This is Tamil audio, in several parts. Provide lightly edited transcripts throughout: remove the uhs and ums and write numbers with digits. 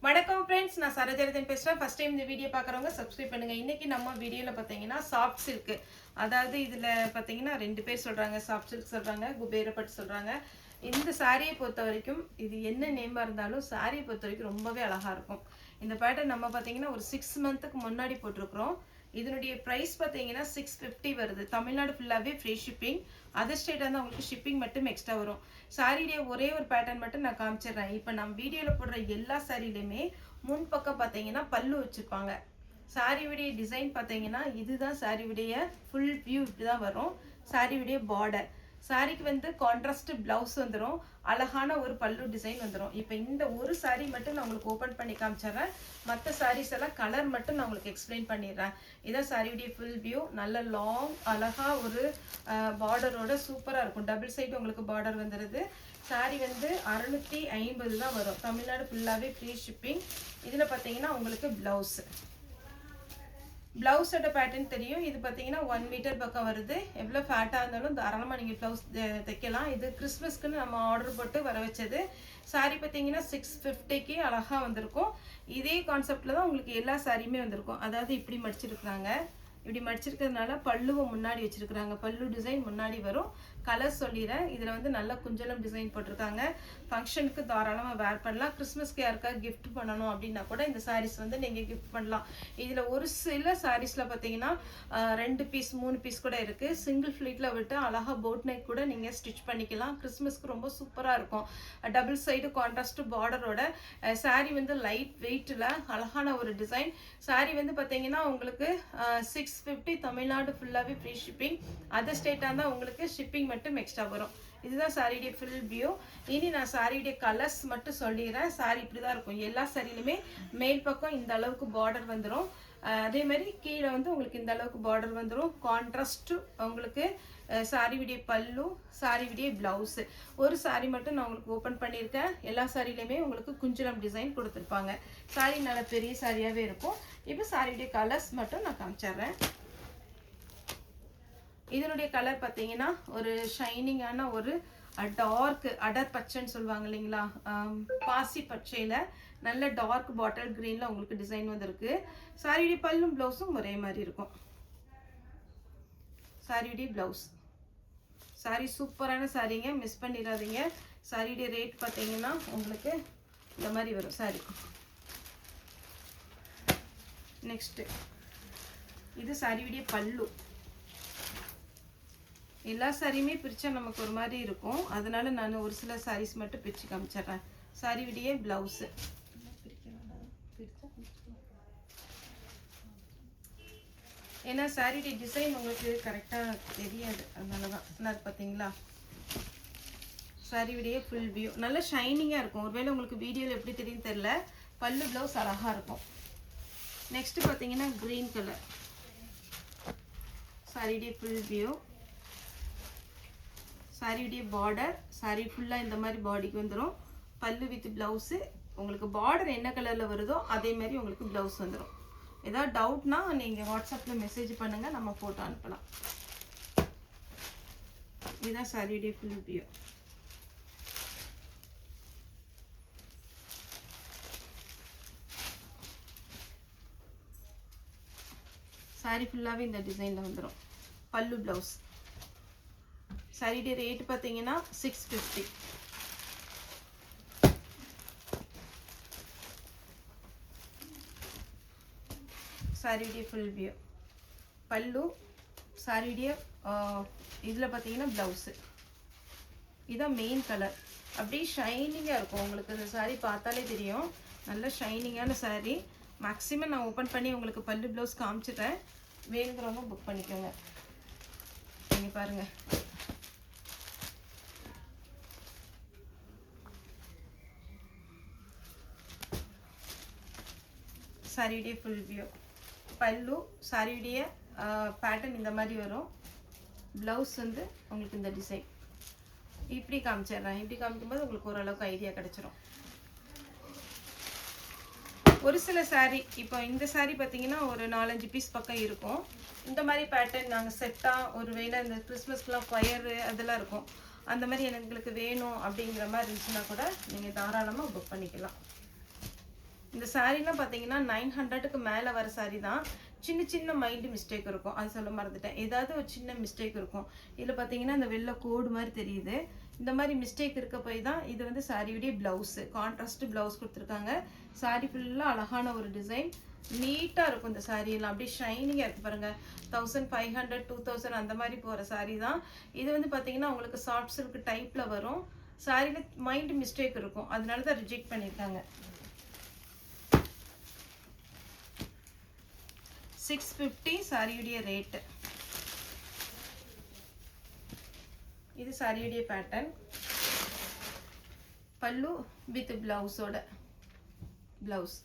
வணக்கம் ஃப்ரெண்ட்ஸ், நான் சரோஜரதன் பேசுகிறேன். ஃபர்ஸ்ட் டைம் இந்த வீடியோ பார்க்குறவங்க சப்ஸ்கிரைப் பண்ணுங்கள். இன்றைக்கி நம்ம வீடியோவில் பார்த்தீங்கன்னா சாஃப்ட் சில்க்கு, அதாவது இதில் பார்த்தீங்கன்னா 2 பேர் சொல்கிறாங்க. சாஃப்ட் சில்க் சொல்கிறாங்க, குபேரப்பட்டு சொல்கிறாங்க. இந்த சாரியை பொறுத்த வரைக்கும் இது என்ன நேமாக இருந்தாலும் சாரியை பொறுத்த வரைக்கும் ரொம்பவே அழகாக இருக்கும். இந்த பேட்டர்ன் நம்ம பார்த்தீங்கன்னா ஒரு 6 மந்த்துக்கு முன்னாடி போட்டிருக்கிறோம். இதனுடைய ப்ரைஸ் பார்த்தீங்கன்னா 650 வருது. தமிழ்நாடு ஃபுல்லாகவே ஃப்ரீ ஷிப்பிங். அதர் ஸ்டேட்டாக இருந்தால் உங்களுக்கு ஷிப்பிங் மட்டும் எக்ஸ்ட்ரா வரும். சாரியுடைய ஒரே ஒரு பேட்டர்ன் மட்டும் நான் காமிச்சிடுறேன். இப்போ நம்ம வீடியோவில் போடுற எல்லா சாரிலையுமே முன் பக்கம் பார்த்தீங்கன்னா பல்லு வச்சுருப்பாங்க. சாரியுடைய டிசைன் பார்த்தீங்கன்னா இதுதான் சாரியுடைய ஃபுல் வியூ, இப்படி தான் வரும். சாரியுடைய பார்டர், சாரிக்கு வந்து கான்ட்ராஸ்ட் பிளவுஸ் வந்துடும், அழகான ஒரு பல்லு டிசைன் வந்துடும். இப்போ இந்த ஒரு சாரி மட்டும் நான் உங்களுக்கு ஓப்பன் பண்ணி காமிச்சிடுறேன். மற்ற சாரீஸ் எல்லாம் கலர் மட்டும் நான் உங்களுக்கு எக்ஸ்பிளைன் பண்ணிடுறேன். இதான் சாரியுடைய ஃபுல் வியூ. நல்ல லாங் அழகாக ஒரு பார்டரோட சூப்பராக இருக்கும். டபுள் சைடு உங்களுக்கு பார்டர் வந்துடுது. சாரி வந்து 650 தான் வரும். தமிழ்நாடு ஃபுல்லாகவே ஃப்ரீ ஷிப்பிங். இதில் பார்த்தீங்கன்னா உங்களுக்கு ப்ளவுஸோட பேட்டர்ன் தெரியும். இது பார்த்தீங்கன்னா 1 மீட்டர் பக்கம் வருது. எவ்வளோ ஃபேட்டாக இருந்தாலும் தாராளமாக நீங்கள் ப்ளவுஸ் தைக்கலாம். இது கிறிஸ்மஸ்க்குன்னு நம்ம ஆர்டர் போட்டு வர வச்சது. சாரி பார்த்தீங்கன்னா 650க்கு அழகாக வந்திருக்கும். இதே கான்செப்டில் தான் உங்களுக்கு எல்லா சாரியுமே வந்திருக்கும். அதாவது இப்படி மடிச்சிருக்கிறாங்க. இப்படி மடிச்சிருக்கிறதுனால பல்லுவை முன்னாடி வச்சிருக்கிறாங்க. பல்லு டிசைன் முன்னாடி வரும். கலர் சொல்லிடுறேன். இதில் வந்து நல்ல குஞ்சலம் டிசைன் போட்டிருக்காங்க. ஃபங்க்ஷனுக்கு தாராளமாக வேர் பண்ணலாம். கிறிஸ்மஸ்க்கு யாருக்காவது கிஃப்ட் பண்ணணும் அப்படின்னா கூட இந்த சாரீஸ் வந்து நீங்கள் கிஃப்ட் பண்ணலாம். இதில் ஒரு சில சாரீஸில் பார்த்தீங்கன்னா 2 பீஸ் 3 பீஸ் கூட இருக்குது. சிங்கிள் ஃப்ளீட்டில் விட்டு அழகாக போட் நெக் கூட நீங்கள் ஸ்டிச் பண்ணிக்கலாம். கிறிஸ்மஸ்க்கு ரொம்ப சூப்பராக இருக்கும். டபுள் சைடு கான்ட்ராஸ்ட் பார்டரோட சாரீ வந்து லைட் வெயிட்டில் அழகான ஒரு டிசைன். சாரீ வந்து பார்த்தீங்கன்னா உங்களுக்கு 650 தமிழ்நாடு ஃபுல்லாகவே ஃப்ரீ ஷிப்பிங். அதர் ஸ்டேட்டாக இருந்தால் உங்களுக்கு ஷிப்பிங் மட்டும் எக்ஸ்ட்ரா வரும். இதுதான் சாரியுடைய ஃபுல் வியூ. இனி நான் சாரியுடைய கலர்ஸ் மட்டும் சொல்லிடுறேன். சாரி இப்படி தான் இருக்கும். எல்லா சாரிலுமே மேல் பக்கம் இந்த அளவுக்கு பார்டர் வந்துடும். அதே மாதிரி கீழே வந்து உங்களுக்கு இந்த அளவுக்கு பார்டர் வந்துடும். கான்ட்ராஸ்ட் உங்களுக்கு சாரியுடைய பல்லு, சாரியுடைய பிளவுஸு. ஒரு சாரி மட்டும் நான் உங்களுக்கு ஓப்பன் பண்ணியிருக்கேன். எல்லா சாரிலையுமே உங்களுக்கு குஞ்சலம் டிசைன் கொடுத்துருப்பாங்க. சாரி நல்ல பெரிய சாரியாகவே இருக்கும். இப்போ சாரியுடைய கலர்ஸ் மட்டும் நான் காமிச்சிடுறேன். இதனுடைய கலர் பார்த்தீங்கன்னா ஒரு ஷைனிங்கான ஒரு டார்க் அடர் பச்சைன்னு சொல்லுவாங்க இல்லைங்களா, பாசி பச்சையில் நல்ல டார்க் பாட்டில் க்ரீனில் உங்களுக்கு டிசைன் வந்திருக்கு. சாரியுடைய பல்லும் ப்ளவுஸும் ஒரே மாதிரி இருக்கும். சாரியுடைய ப்ளவுஸ். சாரி சூப்பரான சாரிங்க, மிஸ் பண்ணிடாதீங்க. சாரியுடைய ரேட் பார்த்தீங்கன்னா உங்களுக்கு இந்த மாதிரி வரும் சாரி. நெக்ஸ்ட்டு இது சாரியுடைய பல்லு. எல்லா சாரியுமே பிரித்தா நமக்கு ஒரு மாதிரி இருக்கும். அதனால நான் ஒரு சில சாரீஸ் மட்டும் பிரித்து காமிச்சிட்றேன். சாரியுடைய ப்ளவுஸு. ஏன்னா சாரியுடைய டிசைன் உங்களுக்கு கரெக்டாக தெரியாது, அதனால தான். நான் பார்த்தீங்களா சாரியுடைய ஃபுல் வியூ நல்ல ஷைனிங்காக இருக்கும். ஒருவேளை உங்களுக்கு வீடியோவில் எப்படி தெரியும் தெரில. பல்லு ப்ளவுஸ் அழகாக இருக்கும். நெக்ஸ்ட்டு பார்த்தீங்கன்னா க்ரீன் கலர். சாரியுடைய ஃபுல் வியூ. சாரியுடைய பார்டர், சாரி ஃபுல்லாக இந்த மாதிரி பாடிக்கு வந்துடும். பல்லு வித் ப்ளவுஸு. உங்களுக்கு பார்டர் என்ன கலரில் வருதோ அதே மாதிரி உங்களுக்கு ப்ளவுஸ் வந்துடும். ஏதாவது டவுட்னா நீங்கள் வாட்ஸ்அப்பில் மெசேஜ் பண்ணுங்கள், நம்ம ஃபோட்டோ அனுப்பலாம். இதுதான் சாரியுடைய ஃபுல் வியூ. சாரி ஃபுல்லாகவே இந்த டிசைனில் வந்துடும். பல்லு ப்ளவுஸ். சாரியுடைய ரேட் பார்த்தீங்கன்னா 650. சாரியுடைய ஃபுல் வியூ. பல்லு, சாரியுடைய இதில் பார்த்தீங்கன்னா ப்ளவுஸு. இதுதான் மெயின் கலர். அப்படியே ஷைனிங்காக இருக்கும். உங்களுக்கு இந்த சாரீ பார்த்தாலே தெரியும், நல்ல ஷைனிங்கான சாரீ. மேக்ஸிமம் நான் ஓப்பன் பண்ணி உங்களுக்கு பல்லு ப்ளவுஸ் காமிச்சிட்டேன். வேணுங்கிறவங்க புக் பண்ணிக்கோங்க. நீங்கள் பாருங்கள். சாரியுடைய ஃபுல் வியூ. பல்லு, சாரியுடைய பேட்டர்ன் இந்த மாதிரி வரும். ப்ளவுஸ் வந்து உங்களுக்கு இந்த டிசைன். இப்படி காமிச்சிடுறேன். இப்படி காமிக்கும்போது உங்களுக்கு ஓரளவுக்கு ஐடியா கிடச்சிரும். ஒரு சில சாரீ, இப்போ இந்த சாரீ பார்த்தீங்கன்னா ஒரு 4-5 பீஸ் பக்கம் இருக்கும். இந்த மாதிரி பேட்டர்ன் நாங்கள் செட்டாக ஒரு வேளை இந்த கிறிஸ்மஸ்க்குலாம் ஃபயரு அதெல்லாம் இருக்கும். அந்த மாதிரி எங்களுக்கு வேணும் அப்படிங்கிற மாதிரி இருந்துச்சுன்னா கூட நீங்கள் தாராளமாக புக் பண்ணிக்கலாம். இந்த இந்த சாரீலாம் பார்த்தீங்கன்னா 900க்கு மேலே வர சாரீ தான். சின்ன சின்ன மைல்டு மிஸ்டேக் இருக்கும், அது சொல்ல மறந்துட்டேன். ஏதாவது ஒரு சின்ன மிஸ்டேக் இருக்கும். இதில் பார்த்தீங்கன்னா இந்த வெள்ளை கோடு மாதிரி தெரியுது. இந்த மாதிரி மிஸ்டேக் இருக்க போய் தான் இது வந்து சாரியுடைய ப்ளவுஸு. கான்ட்ராஸ்ட் ப்ளவுஸ் கொடுத்துருக்காங்க. சாரீ ஃபுல்லாக அழகான ஒரு டிசைன், நீட்டாக இருக்கும். இந்த சாரியெல்லாம் அப்படியே ஷைனிங்காக இருக்குது பாருங்கள். 1500 2000 அந்த மாதிரி போகிற சாரீ தான் இது. வந்து பார்த்தீங்கன்னா உங்களுக்கு சாஃப்ட் சில்க் டைப்பில் வரும். சாரியில் மைல்டு மிஸ்டேக் இருக்கும், அதனால தான் ரிஜெக்ட் பண்ணியிருக்காங்க. 650 சாரியுடைய ரேட்டு. இது சாரியுடைய பேட்டர்ன். பல்லு வித் பிளவுஸோட பிளவுஸ்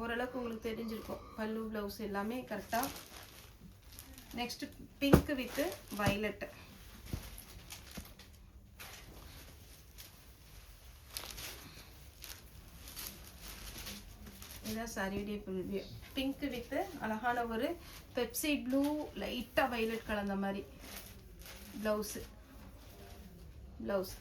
ஓரளவுக்கு உங்களுக்கு தெரிஞ்சிருக்கும். பல்லு பிளவுஸ் எல்லாமே கரெக்டாக. Next pink with violet. இதுதான் சாரியுடைய ஃபுல் வியூ. பிங்க் வித் அழகான ஒரு பெப்சி ப்ளூ லைட்டாக வயலட் கலந்த மாதிரி ப்ளவுஸு. ப்ளவுஸ்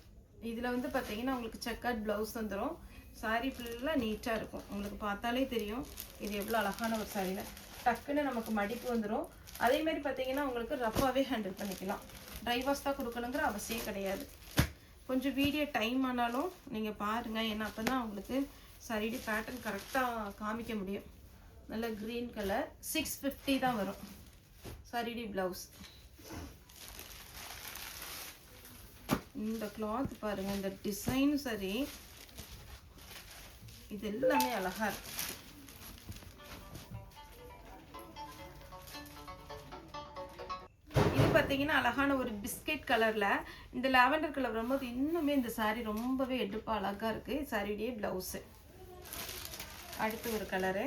இதில் வந்து பார்த்தீங்கன்னா உங்களுக்கு செக்கர்ட் ப்ளவுஸ் வந்துடும். சாரீ ஃபுல்லாக நீட்டாக இருக்கும். உங்களுக்கு பார்த்தாலே தெரியும் இது எவ்வளோ அழகான ஒரு சாரீல. டக்குன்னு நமக்கு மடிப்பு வந்துடும். அதேமாதிரி பார்த்தீங்கன்னா உங்களுக்கு ரஃபாகவே ஹேண்டில் பண்ணிக்கலாம். ட்ரை வாஷ் தான் கொடுக்கணுங்கிற அவசியம் கிடையாது. கொஞ்சம் வீடியோ டைம் ஆனாலும் நீங்கள் பாருங்கள், ஏன்னா அப்போ தான் உங்களுக்கு சாரியுடைய பேட்டர்ன் கரெக்டாக காமிக்க முடியும். நல்ல க்ரீன் கலர். 650 தான் வரும் சாரியுடைய ப்ளவுஸ். இந்த கிளாத் பாருங்கள், இந்த டிசைன் சரி, இது எல்லாமே அழகா இருக்கு. இது பார்த்தீங்கன்னா அழகான ஒரு பிஸ்கெட் கலரில் இந்த லாவெண்டர் கலர் வரும்போது இன்னுமே இந்த சாரீ ரொம்பவே எடுப்பாக அழகாக இருக்குது. சாரியுடைய ப்ளவுஸு. அடுத்து ஒரு கலரு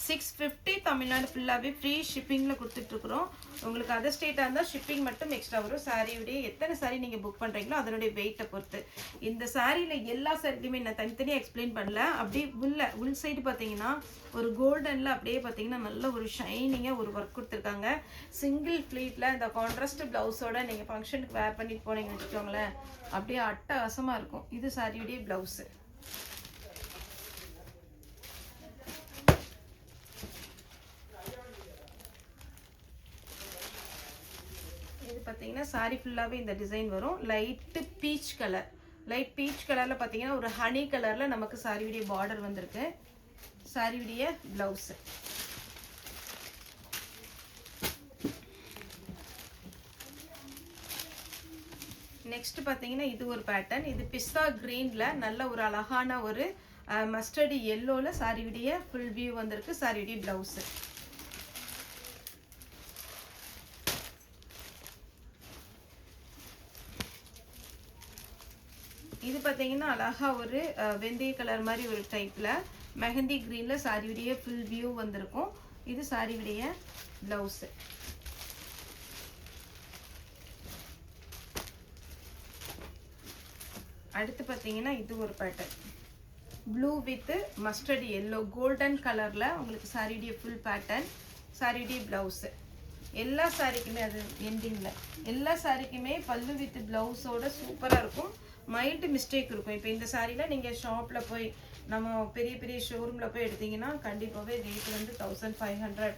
650 தமிழ்நாடு ஃபுல்லாகவே ஃப்ரீ ஷிப்பிங்கில் கொடுத்துட்ருக்குறோம். உங்களுக்கு அதர் ஸ்டேட்டாக இருந்தால் ஷிப்பிங் மட்டும் எக்ஸ்ட்ரா வரும். சாரியுடைய எத்தனை சாரீ நீங்கள் புக் பண்ணுறீங்களோ அதனுடைய வெயிட்டை பொறுத்து. இந்த சாரியில் எல்லா சாரிலையுமே நான் தனித்தனியாக எக்ஸ்பிளைன் பண்ணல. அப்படியே உள் சைடு பார்த்தீங்கன்னா ஒரு கோல்டனில் அப்படியே பார்த்தீங்கன்னா நல்ல ஒரு ஷைனிங்காக ஒரு ஒர்க் கொடுத்துருக்காங்க. சிங்கிள் ஃப்ளீட்டில் இந்த கான்ட்ராஸ்ட் ப்ளவுஸோட நீங்கள் ஃபங்க்ஷனுக்கு வேர் பண்ணிட்டு போனீங்கன்னு வச்சுக்கோங்களேன், அப்படியே அட்டகாசமாக இருக்கும். இது சாரியுடைய ப்ளவுஸு. பார்த்தீங்கன்னா சாரி ஃபுல்லாகவே இந்த டிசைன் வரும். Light peach colour. Light beach கலரில் பார்த்தீங்கன்னா ஒரு ஹனி கலரில் நமக்கு சாரியுடைய பார்டர் வந்திருக்கு. சாரியுடைய ப்ளவுஸு. நெக்ஸ்ட் பார்த்தீங்கன்னா இது ஒரு பேட்டர்ன். இது பிஸ்தா க்ரீனில் நல்ல ஒரு அழகான ஒரு மஸ்டர்டு எல்லோவில் சாரியுடைய ஃபுல் வியூ வந்திருக்கு. சாரியுடைய ப்ளவுஸு. இது பார்த்தீங்கன்னா அழகா ஒரு வெந்தய கலர் மாதிரி ஒரு டைப்பில் மெஹந்தி க்ரீனில் சாரியுடைய ஃபுல் வியூ வந்திருக்கும். இது சாரியுடைய ப்ளவுஸு. அடுத்து பார்த்தீங்கன்னா இது ஒரு pattern. Blue with mustard yellow golden கலரில் உங்களுக்கு சாரியுடைய ஃபுல் பேட்டர்ன். சாரியுடைய ப்ளவுஸு. எல்லா சாரிக்குமே அது எண்டிங்கில் எல்லா சாரிக்குமே பல்லு வித் ப்ளவுஸோட சூப்பராக இருக்கும். மைல்டு மிஸ்டேக் இருக்கும். இப்போ இந்த சாரியில் நீங்கள் ஷாப்பில் போய் நம்ம பெரிய பெரிய ஷோரூமில் போய் எடுத்திங்கன்னா கண்டிப்பாகவே ரேட் வந்து 1500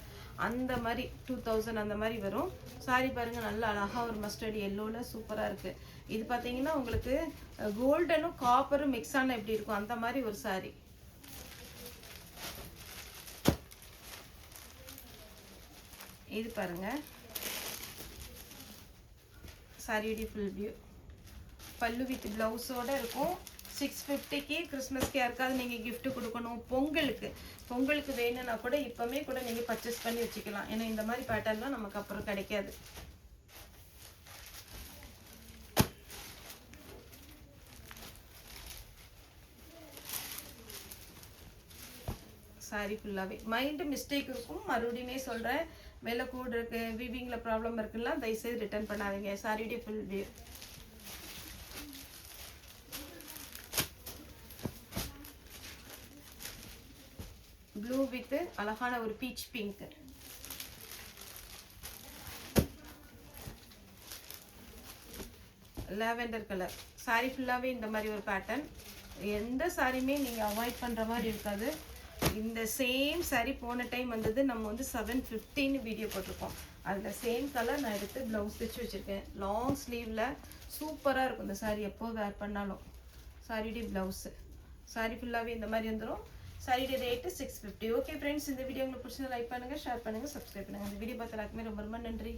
அந்த மாதிரி 2000 அந்த மாதிரி வரும். சாரி பாருங்கள், நல்ல அழகாக ஒரு மஸ்டர்ட் எல்லோவில் சூப்பராக இருக்குது. இது பார்த்தீங்கன்னா உங்களுக்கு கோல்டனும் காப்பரும் மிக்ஸ் ஆன எப்படி இருக்கும் அந்த மாதிரி ஒரு சாரி. இது பாருங்கள் சாரியுடைய ஃபுல் வியூ. பல்லு வித் ப்ளவுஸோட இருக்கும். 650க்கு கிறிஸ்மஸ்க்கு யாருக்காவது நீங்கள் கிஃப்ட் கொடுக்கணும், பொங்கலுக்கு வேணும்னா கூட இப்போமே கூட நீங்கள் பர்ச்சேஸ் பண்ணி வச்சுக்கலாம். ஏன்னா இந்த மாதிரி பேட்டர்ன்லாம் நமக்கு அப்புறம் கிடைக்காது. சாரி ஃபுல்லாகவே மைண்டு மிஸ்டேக் இருக்கும். மறுபடியுமே சொல்கிறேன், வெள்ளை கூடு இருக்குது, வீவிங்கில் ப்ராப்ளம் இருக்குன்னா தயவுசெய்து ரிட்டர்ன் பண்ணாதீங்க. சாரியுடைய ஃபுல் வியூ. ப்ளூ வித் அழகான ஒரு beach pink. Lavender colour. Sorry ஃபுல்லாகவே இந்த மாதிரி ஒரு பேட்டர்ன். எந்த சாரியுமே நீங்கள் அவாய்ட் பண்ணுற மாதிரி இருக்காது. இந்த சேம் saree போன டைம் வந்தது நம்ம வந்து 750 வீடியோ போட்டிருக்கோம். அதில் சேம் கலர் நான் எடுத்து ப்ளவுஸ் தைச்சு வச்சுருக்கேன். லாங் ஸ்லீவில் சூப்பராக இருக்கும் இந்த saree. எப்போ வேர் பண்ணாலும் சாரியுடைய ப்ளவுஸு saree ஃபுல்லாகவே இந்த மாதிரி வந்துடும். சாரியுடைய ரேட்டு 650. ஓகே ஃப்ரெண்ட்ஸ், இந்த வீடியோ உங்களுக்கு பிடிச்சதை லைக் பண்ணுங்கள், ஷேர் பண்ணுங்கள், சப்ஸ்கிரைப் பண்ணுங்கள். இந்த வீடியோ பார்த்த எல்லாருக்குமே ரொம்ப ரொம்ப நன்றி.